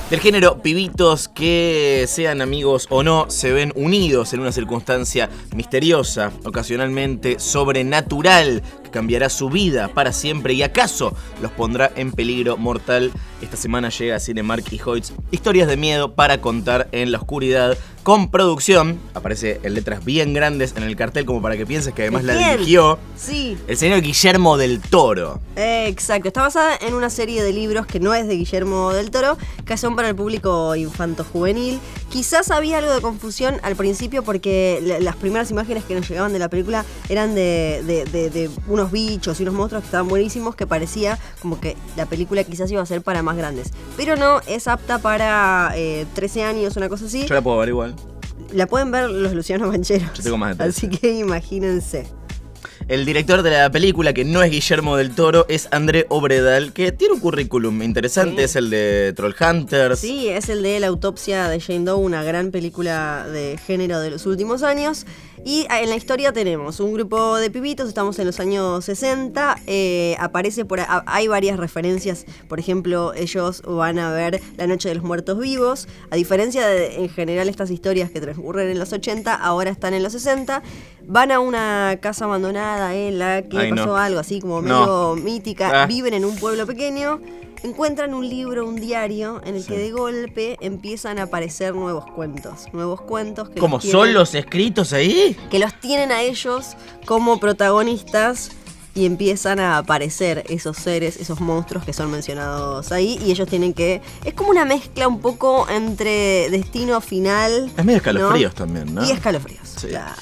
Del género pibitos que, sean amigos o no, se ven unidos en una circunstancia misteriosa, ocasionalmente sobrenatural, que cambiará su vida para siempre y acaso los pondrá en peligro mortal. Esta semana llega a Cinemark y Hoyts historias de miedo para contar en la oscuridad, con producción, aparece en letras bien grandes en el cartel como para que pienses que además la dirigió el señor Guillermo del Toro. Exacto, está basada en una serie de libros que no es de Guillermo del Toro, que son para el público infanto-juvenil. Quizás había algo de confusión al principio porque las primeras imágenes que nos llegaban de la película eran de unos bichos y unos monstruos que estaban buenísimos, que parecía como que la película quizás iba a ser para más grandes. Pero no, es apta para 13 años, una cosa así. Yo la puedo ver igual. La pueden ver los Luciano Bancheros. Yo tengo más de 13. Así que imagínense. El director de la película, que no es Guillermo del Toro, es André Obredal, que tiene un currículum interesante. Sí. Es el de Trollhunters. Sí, es el de La autopsia de Jane Doe, una gran película de género de los últimos años. Y en la historia tenemos un grupo de pibitos, estamos en los años 60, hay varias referencias, por ejemplo, ellos van a ver La Noche de los Muertos Vivos, a diferencia de en general estas historias que transcurren en los 80, ahora están en los 60, van a una casa abandonada en la que pasó algo así como medio mítica, viven en un pueblo pequeño. Encuentran un libro, un diario, en el que de golpe empiezan a aparecer nuevos cuentos que... ¿Cómo son los escritos ahí? Que los tienen a ellos como protagonistas y empiezan a aparecer esos seres, esos monstruos que son mencionados ahí, y ellos tienen que... Es como una mezcla un poco entre Destino Final... Es medio Escalofríos, ¿no? También, ¿no? Y Escalofríos, sí. Claro.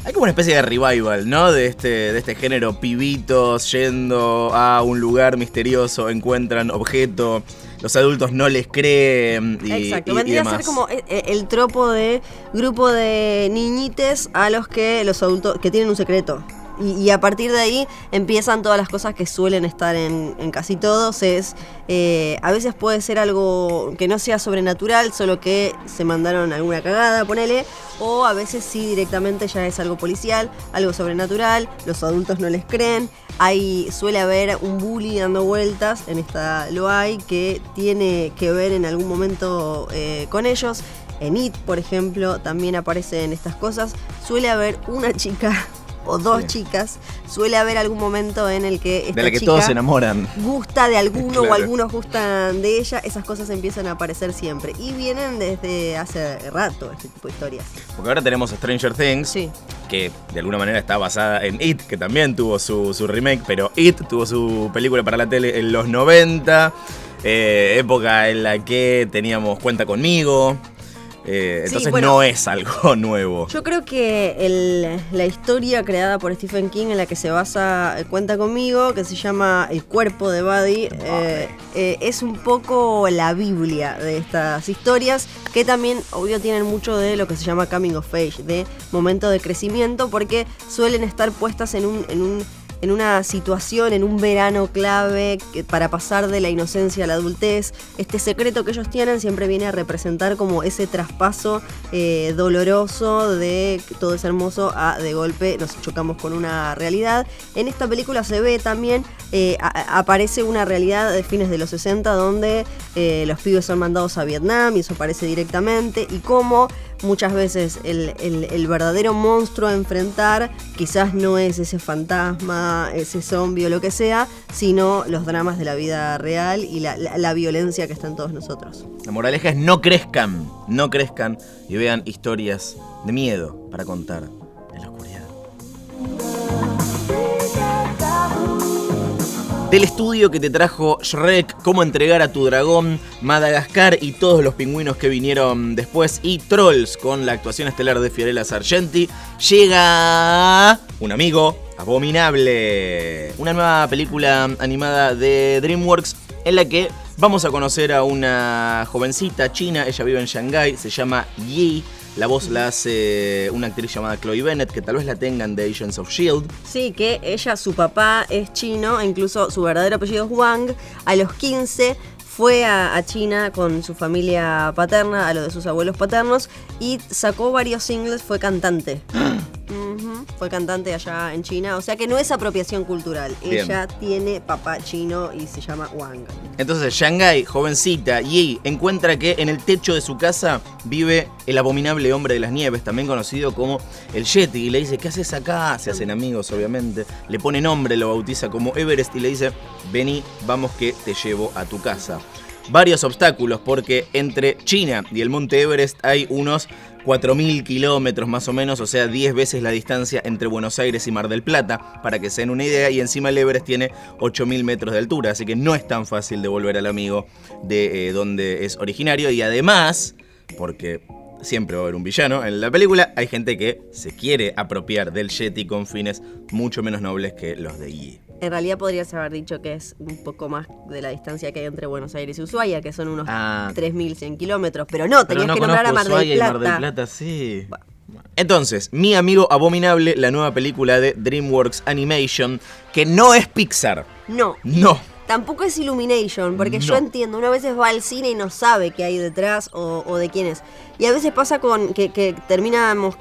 Hay como una especie de revival, ¿no? De este género, pibitos yendo a un lugar misterioso, encuentran objeto, los adultos no les creen y exacto, vendría a ser como el tropo de grupo de niñites a los que los adultos que tienen un secreto. Y a partir de ahí empiezan todas las cosas que suelen estar en casi todos. A veces puede ser algo que no sea sobrenatural, solo que se mandaron alguna cagada, ponele. O a veces sí, directamente ya es algo policial, algo sobrenatural, los adultos no les creen. Suele haber un bully dando vueltas, en esta lo hay, que tiene que ver en algún momento con ellos. En It, por ejemplo, también aparecen estas cosas. Suele haber una chica... o dos chicas, suele haber algún momento en el que esta de la que chica todos se enamoran, gusta de alguno claro. O algunos gustan de ella. Esas cosas empiezan a aparecer siempre y vienen desde hace rato este tipo de historias. Porque ahora tenemos Stranger Things, que de alguna manera está basada en It, que también tuvo su remake, pero It tuvo su película para la tele en los 90, época en la que teníamos Cuenta Conmigo. Entonces no es algo nuevo. Yo creo que la historia creada por Stephen King, en la que se basa Cuenta Conmigo, que se llama El cuerpo de Buddy, es un poco la Biblia de estas historias, que también obvio tienen mucho de lo que se llama coming of age, de momento de crecimiento, porque suelen estar puestas en una situación, en un verano clave para pasar de la inocencia a la adultez. Este secreto que ellos tienen siempre viene a representar como ese traspaso doloroso de que todo es hermoso a de golpe nos chocamos con una realidad. En esta película se ve también, aparece una realidad de fines de los 60 donde los pibes son mandados a Vietnam y eso aparece directamente, y cómo muchas veces el verdadero monstruo a enfrentar quizás no es ese fantasma, ese zombie o lo que sea, sino los dramas de la vida real y la violencia que está en todos nosotros. La moraleja es no crezcan y vean historias de miedo para contar en la oscuridad. Del estudio que te trajo Shrek, Cómo entregar a tu dragón, Madagascar y todos los pingüinos que vinieron después, y Trolls, con la actuación estelar de Fiorella Sargenti, llega un amigo abominable, una nueva película animada de DreamWorks en la que vamos a conocer a una jovencita china. Ella vive en Shanghái, se llama Yi. La voz la hace una actriz llamada Chloe Bennett, que tal vez la tengan de Agents of S.H.I.E.L.D. Sí, que ella, su papá es chino, e incluso su verdadero apellido es Wang. A los 15 fue a China con su familia paterna, a lo de sus abuelos paternos, y sacó varios singles, fue cantante. Fue cantante allá en China, o sea que no es apropiación cultural. Bien. Ella tiene papá chino y se llama Wang. Entonces Shanghai, jovencita, Yi, encuentra que en el techo de su casa vive el abominable hombre de las nieves, también conocido como el Yeti, y le dice, ¿qué haces acá? Se hacen amigos, obviamente. Le pone nombre, lo bautiza como Everest y le dice, vení, vamos que te llevo a tu casa. Varios obstáculos, porque entre China y el monte Everest hay unos 4.000 kilómetros más o menos, o sea 10 veces la distancia entre Buenos Aires y Mar del Plata, para que se den una idea, y encima el Everest tiene 8.000 metros de altura, así que no es tan fácil devolver al amigo de donde es originario, y además, porque siempre va a haber un villano en la película, hay gente que se quiere apropiar del Yeti con fines mucho menos nobles que los de Yi. En realidad podrías haber dicho que es un poco más de la distancia que hay entre Buenos Aires y Ushuaia, que son unos 3.100 kilómetros, pero no, tenías que nombrar a Mar del Ushuaia Plata. Y Mar del Plata, sí. Entonces, Mi amigo abominable, la nueva película de DreamWorks Animation, que no es Pixar. No. No. Tampoco es Illumination, porque yo entiendo, uno a veces va al cine y no sabe qué hay detrás o de quién es. Y a veces pasa con que terminamos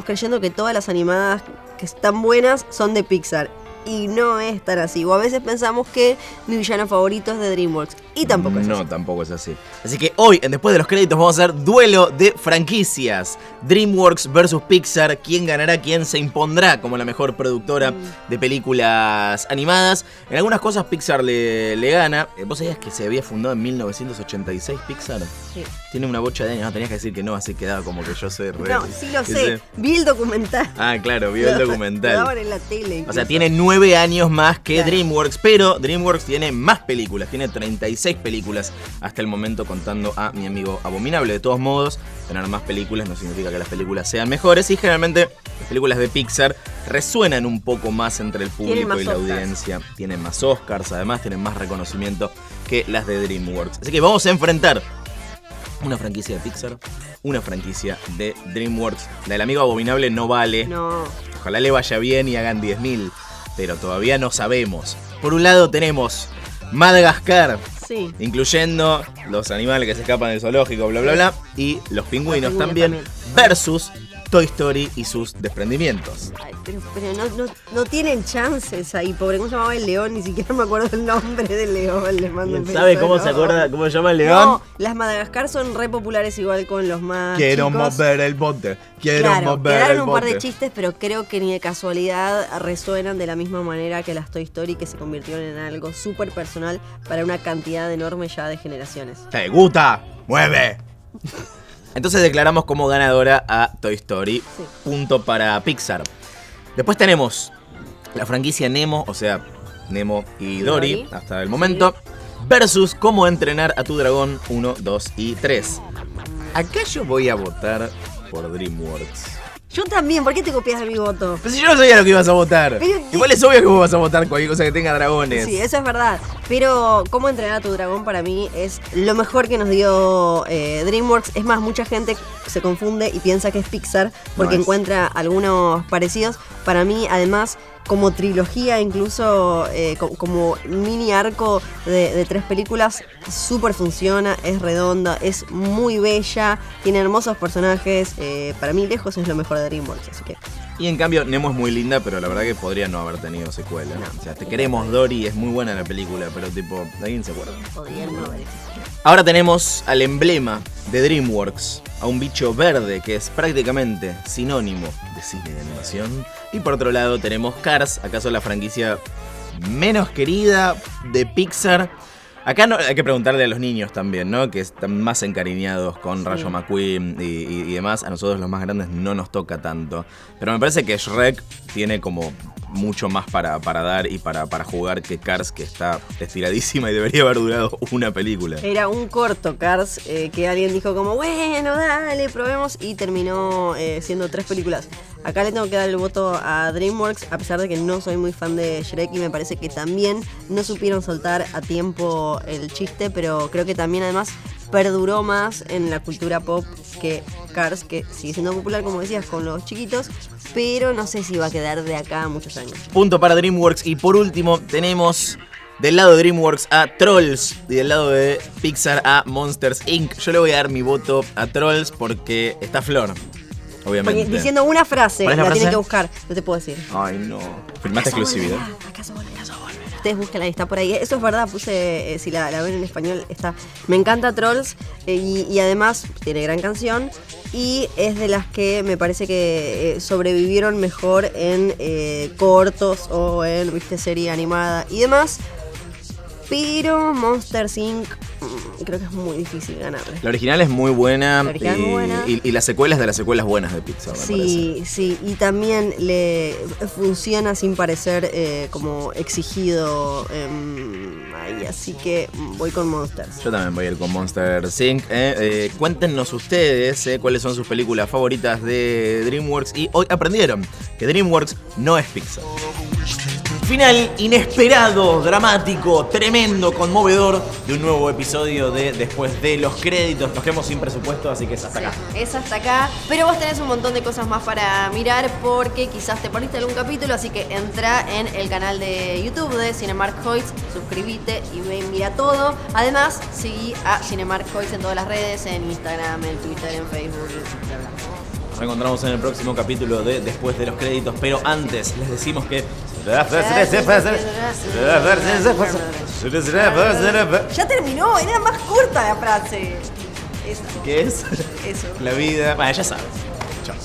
creyendo que todas las animadas que están buenas son de Pixar. Y no es tan así. O a veces pensamos que mi villano favorito es de DreamWorks. Y tampoco es así. No, tampoco es así. Así que hoy, después de los créditos, vamos a hacer duelo de franquicias. DreamWorks versus Pixar. ¿Quién ganará? ¿Quién se impondrá como la mejor productora de películas animadas? En algunas cosas Pixar le gana. ¿Vos sabías que se había fundado en 1986 Pixar? Sí. Tiene una bocha de años. No, tenías que decir que no, así quedaba como que yo soy re... No, sí lo sé. Vi el documental. Ah, claro, vi el documental. Lo daban en la tele. Incluso. O sea, tiene 9 años más que DreamWorks, pero DreamWorks tiene más películas, tiene 36 películas hasta el momento, contando a Mi amigo abominable. De todos modos, tener más películas no significa que las películas sean mejores, y generalmente las películas de Pixar resuenan un poco más entre el público y la audiencia. Tienen más Oscars, además tienen más reconocimiento que las de DreamWorks. Así que vamos a enfrentar una franquicia de Pixar, una franquicia de DreamWorks. La del amigo abominable no vale. No. Ojalá le vaya bien y hagan 10.000, pero todavía no sabemos. Por un lado tenemos Madagascar, sí, incluyendo los animales que se escapan del zoológico, bla bla bla, y los pingüinos también, versus Toy Story y sus desprendimientos. Ay, pero no tienen chances ahí, pobre. ¿Cómo se llamaba el león? Ni siquiera me acuerdo el nombre del león. Les mando un beso. ¿Sabe cómo se acuerda cómo se llama el león? No, las Madagascar son re populares igual con los más Quiero chicos. mover el bote, quiero Claro, mover el quedaron un par bote. de chistes, pero creo que ni de casualidad resuenan de la misma manera que las Toy Story, que se convirtieron en algo súper personal para una cantidad enorme ya de generaciones. ¿Te gusta? ¡Mueve! Entonces declaramos como ganadora a Toy Story. Sí. Punto para Pixar. Después tenemos la franquicia Nemo, o sea, Nemo y Dory, hasta el momento, versus Cómo entrenar a tu dragón 1, 2 y 3. Acá yo voy a votar por DreamWorks. Yo también, ¿por qué te copias de mi voto? Pero si yo no sabía lo que ibas a votar. Pero- Igual es obvio que vos vas a votar cualquier cosa que tenga dragones. Sí, eso es verdad. Pero Cómo entrenar a tu dragón para mí es lo mejor que nos dio DreamWorks. Es más, mucha gente se confunde y piensa que es Pixar porque No es. encuentra algunos parecidos. Para mí, además, como trilogía, incluso como mini arco de 3 películas, súper funciona, es redonda, es muy bella, tiene hermosos personajes. Para mí, lejos es lo mejor de DreamWorks, así que... Y en cambio, Nemo es muy linda, pero la verdad que podría no haber tenido secuela. O sea, te queremos, Dory, es muy buena la película, pero tipo, ¿alguien se acuerda? podría no haber existido. Ahora tenemos al emblema de DreamWorks, a un bicho verde que es prácticamente sinónimo de cine de animación. Y por otro lado tenemos Cars, acaso la franquicia menos querida de Pixar. Acá no, hay que preguntarle a los niños también, ¿no? Que están más encariñados con Rayo McQueen y demás. A nosotros los más grandes no nos toca tanto. Pero me parece que Shrek tiene como mucho más para dar y para jugar que Cars, que está estiradísima y debería haber durado una película. Era un corto Cars que alguien dijo como, bueno, dale, probemos, y terminó siendo 3 películas. Acá le tengo que dar el voto a DreamWorks, a pesar de que no soy muy fan de Shrek y me parece que también no supieron soltar a tiempo el chiste, pero creo que también además perduró más en la cultura pop que Cars, que sigue siendo popular, como decías, con los chiquitos, pero no sé si va a quedar de acá a muchos años. Punto para DreamWorks. Y por último tenemos del lado de DreamWorks a Trolls y del lado de Pixar a Monsters Inc. Yo le voy a dar mi voto a Trolls porque está Flor. Obviamente. Diciendo una frase, ¿Cuál es la la frase? tienen que buscar, no te puedo decir. Ay, no. Filmaste exclusividad. ¿Acaso volverá? Ustedes búsquenla, está por ahí. Eso es verdad, puse, si la ven en español, está. Me encanta Trolls y además tiene gran canción y es de las que me parece que sobrevivieron mejor en cortos o en, viste, serie animada y demás. Pero Monsters Inc. Creo que es muy difícil ganarle. La original es muy buena. La original es muy buena. Y las secuelas de las secuelas buenas de Pixar, me Sí, sí, y también le funciona sin parecer como exigido. Así que voy con Monsters. Yo también voy a ir con Monsters Inc. Cuéntenos ustedes cuáles son sus películas favoritas de DreamWorks. Y hoy aprendieron que DreamWorks no es Pixar. Final inesperado, dramático, tremendo, conmovedor de un nuevo episodio de Después de los Créditos. Nos quedamos sin presupuesto, así que es hasta acá. Es hasta acá, pero vos tenés un montón de cosas más para mirar porque quizás te perdiste algún capítulo, así que entra en el canal de YouTube de Cinemark Hoyts, suscríbete y ve, mira todo. Además, seguí a Cinemark Hoyts en todas las redes, en Instagram, en Twitter, en Facebook, bla, bla. Nos encontramos en el próximo capítulo de Después de los Créditos, pero antes les decimos que... Ya terminó, era más corta la frase. Eso. ¿Qué es? Eso. La vida... Bueno, ya sabes. Chao.